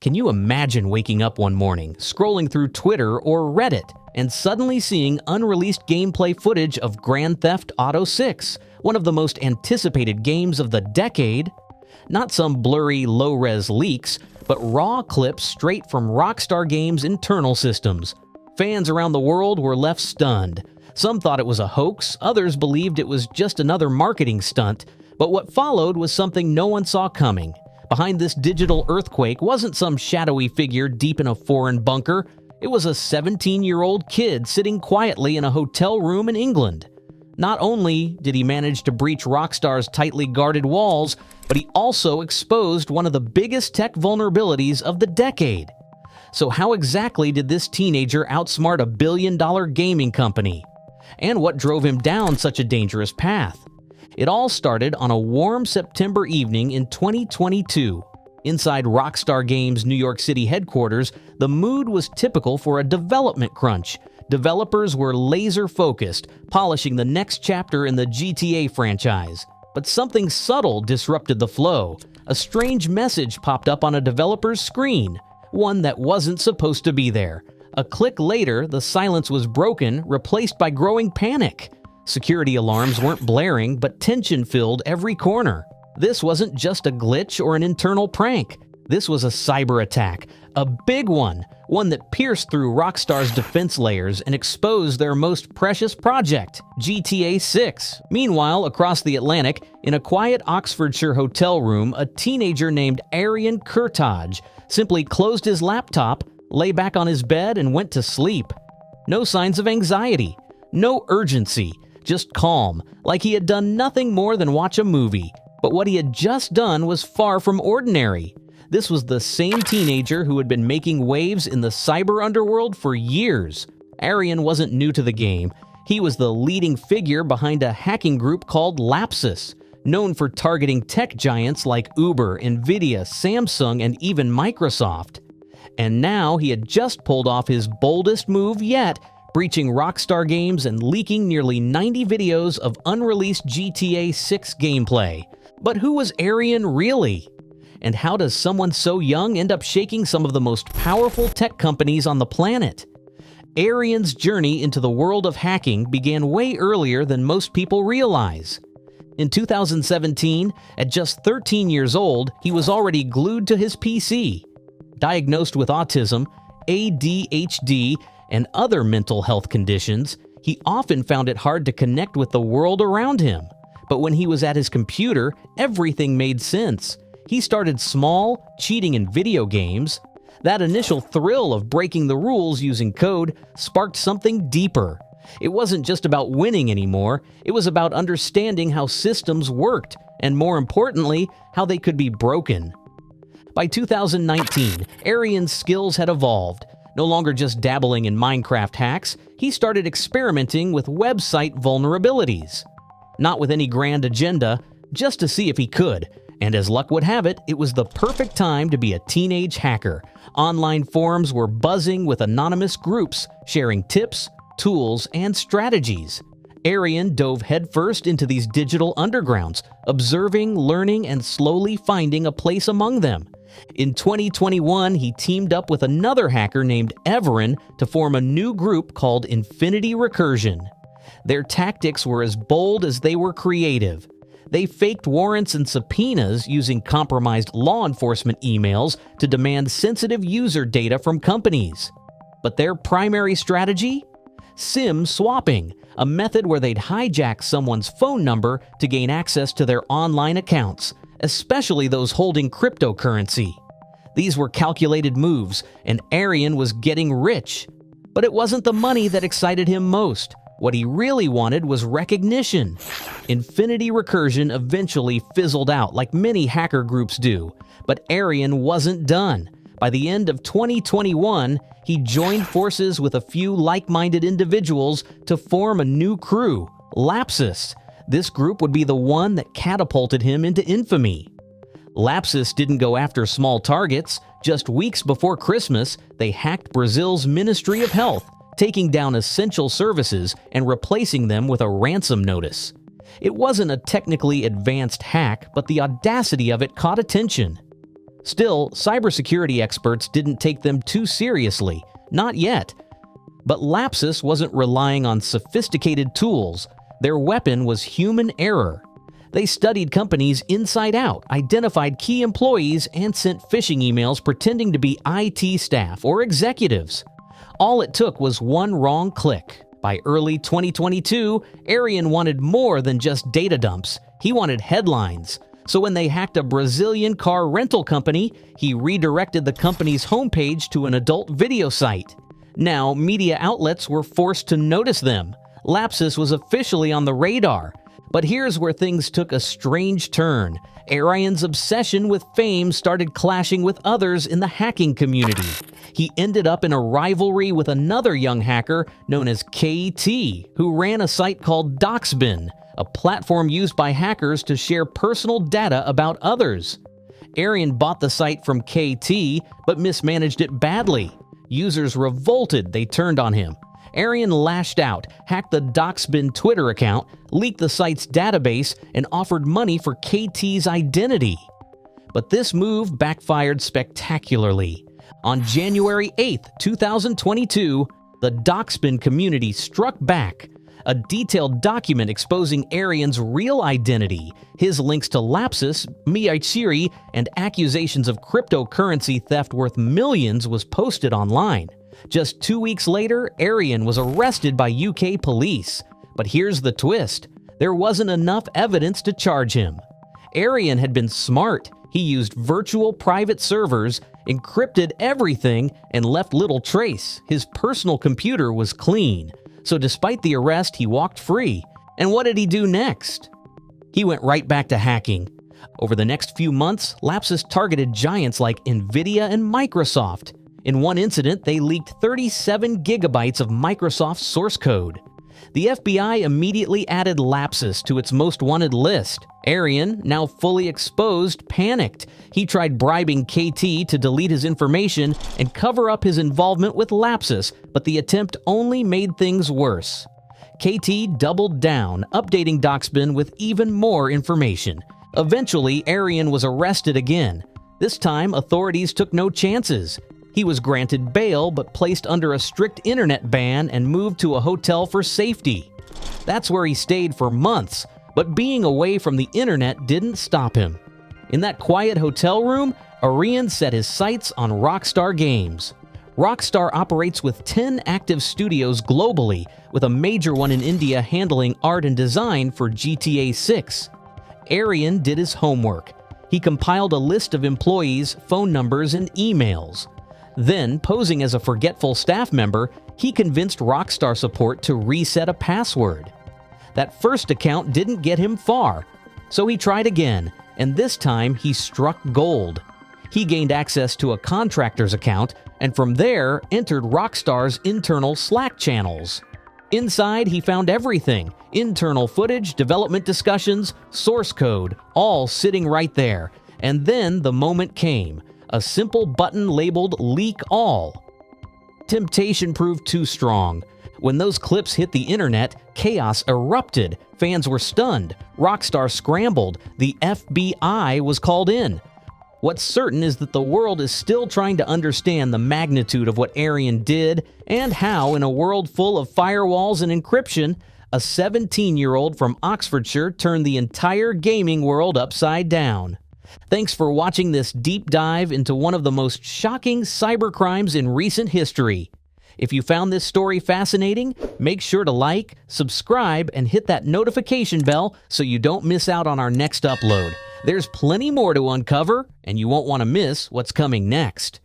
Can you imagine waking up one morning, scrolling through Twitter or Reddit, and suddenly seeing unreleased gameplay footage of Grand Theft Auto 6, one of the most anticipated games of the decade? Not some blurry, low-res leaks, but raw clips straight from Rockstar Games' internal systems. Fans around the world were left stunned. Some thought it was a hoax, others believed it was just another marketing stunt, but what followed was something no one saw coming. Behind this digital earthquake wasn't some shadowy figure deep in a foreign bunker. It was a 17-year-old kid sitting quietly in a hotel room in England. Not only did he manage to breach Rockstar's tightly guarded walls, but he also exposed one of the biggest tech vulnerabilities of the decade. So how exactly did this teenager outsmart a billion-dollar gaming company? And what drove him down such a dangerous path? It all started on a warm September evening in 2022. Inside Rockstar Games' New York City headquarters, the mood was typical for a development crunch. Developers were laser-focused, polishing the next chapter in the GTA franchise. But something subtle disrupted the flow. A strange message popped up on a developer's screen, one that wasn't supposed to be there. A click later, the silence was broken, replaced by growing panic. Security alarms weren't blaring, but tension filled every corner. This wasn't just a glitch or an internal prank. This was a cyber attack, a big one that pierced through Rockstar's defense layers and exposed their most precious project, GTA 6. Meanwhile, across the Atlantic, in a quiet Oxfordshire hotel room, a teenager named Arion Kurtaj simply closed his laptop, lay back on his bed, and went to sleep. No signs of anxiety, no urgency, just calm, like he had done nothing more than watch a movie. But what he had just done was far from ordinary. This was the same teenager who had been making waves in the cyber underworld for years. Arion wasn't new to the game. He was the leading figure behind a hacking group called Lapsus, known for targeting tech giants like Uber, Nvidia, Samsung, and even Microsoft. And now he had just pulled off his boldest move yet, breaching Rockstar Games and leaking nearly 90 videos of unreleased GTA 6 gameplay. But who was Arion really? And how does someone so young end up shaking some of the most powerful tech companies on the planet? Arion's journey into the world of hacking began way earlier than most people realize. In 2017, at just 13 years old, he was already glued to his PC. Diagnosed with autism, ADHD, and other mental health conditions, he often found it hard to connect with the world around him. But when he was at his computer, everything made sense. He started small, cheating in video games. That initial thrill of breaking the rules using code sparked something deeper. It wasn't just about winning anymore, it was about understanding how systems worked, and more importantly, how they could be broken. By 2019, Arion's skills had evolved. No longer just dabbling in Minecraft hacks, he started experimenting with website vulnerabilities. Not with any grand agenda, just to see if he could. And as luck would have it, it was the perfect time to be a teenage hacker. Online forums were buzzing with anonymous groups sharing tips, tools, and strategies. Arion dove headfirst into these digital undergrounds, observing, learning, and slowly finding a place among them. In 2021, he teamed up with another hacker named Everin to form a new group called Infinity Recursion. Their tactics were as bold as they were creative. They faked warrants and subpoenas using compromised law enforcement emails to demand sensitive user data from companies. But their primary strategy? SIM swapping, a method where they'd hijack someone's phone number to gain access to their online accounts, especially those holding cryptocurrency. These were calculated moves, and Arion was getting rich. But it wasn't the money that excited him most. What he really wanted was recognition. Infinity Recursion eventually fizzled out like many hacker groups do, but Arion wasn't done. By the end of 2021, he joined forces with a few like-minded individuals to form a new crew, Lapsus. This group would be the one that catapulted him into infamy. Lapsus didn't go after small targets. Just weeks before Christmas, they hacked Brazil's Ministry of Health, taking down essential services and replacing them with a ransom notice. It wasn't a technically advanced hack, but the audacity of it caught attention. Still, cybersecurity experts didn't take them too seriously, not yet. But Lapsus wasn't relying on sophisticated tools. Their weapon was human error. They studied companies inside out, identified key employees, and sent phishing emails pretending to be IT staff or executives. All it took was one wrong click. By early 2022, Arion wanted more than just data dumps. He wanted headlines. So when they hacked a Brazilian car rental company, he redirected the company's homepage to an adult video site. Now, media outlets were forced to notice them. Lapsus was officially on the radar. But here's where things took a strange turn. Arion's obsession with fame started clashing with others in the hacking community. He ended up in a rivalry with another young hacker known as KT, who ran a site called Doxbin, a platform used by hackers to share personal data about others. Arion bought the site from KT, but mismanaged it badly. Users revolted, they turned on him. Arion lashed out, hacked the Doxbin Twitter account, leaked the site's database, and offered money for KT's identity. But this move backfired spectacularly. On January 8, 2022, the Doxbin community struck back. A detailed document exposing Arion's real identity, his links to Lapsus, Miichiri, and accusations of cryptocurrency theft worth millions was posted online. Just 2 weeks later, Arion was arrested by UK police. But here's the twist. There wasn't enough evidence to charge him. Arion had been smart. He used virtual private servers, encrypted everything, and left little trace. His personal computer was clean. So despite the arrest, he walked free. And what did he do next? He went right back to hacking. Over the next few months, Lapsus targeted giants like Nvidia and Microsoft. In one incident, they leaked 37 gigabytes of Microsoft source code. The FBI immediately added Lapsus to its most wanted list. Arion, now fully exposed, panicked. He tried bribing KT to delete his information and cover up his involvement with Lapsus, but the attempt only made things worse. KT doubled down, updating Doxbin with even more information. Eventually, Arion was arrested again. This time, authorities took no chances. He was granted bail but placed under a strict internet ban and moved to a hotel for safety. That's where he stayed for months, but being away from the internet didn't stop him. In that quiet hotel room, Arion set his sights on Rockstar Games. Rockstar operates with 10 active studios globally, with a major one in India handling art and design for GTA 6. Arion did his homework. He compiled a list of employees, phone numbers, and emails. Then, posing as a forgetful staff member, he convinced Rockstar support to reset a password. That first account didn't get him far, so he tried again, and this time he struck gold. He gained access to a contractor's account, and from there entered Rockstar's internal Slack channels. Inside, he found everything: internal footage, development discussions, source code, all sitting right there. And then the moment came. A simple button labeled Leak All. Temptation proved too strong. When those clips hit the internet, chaos erupted. Fans were stunned. Rockstar scrambled. The FBI was called in. What's certain is that the world is still trying to understand the magnitude of what Arion did and how, in a world full of firewalls and encryption, a 17-year-old from Oxfordshire turned the entire gaming world upside down. Thanks for watching this deep dive into one of the most shocking cybercrimes in recent history. If you found this story fascinating, make sure to like, subscribe, and hit that notification bell so you don't miss out on our next upload. There's plenty more to uncover, and you won't want to miss what's coming next.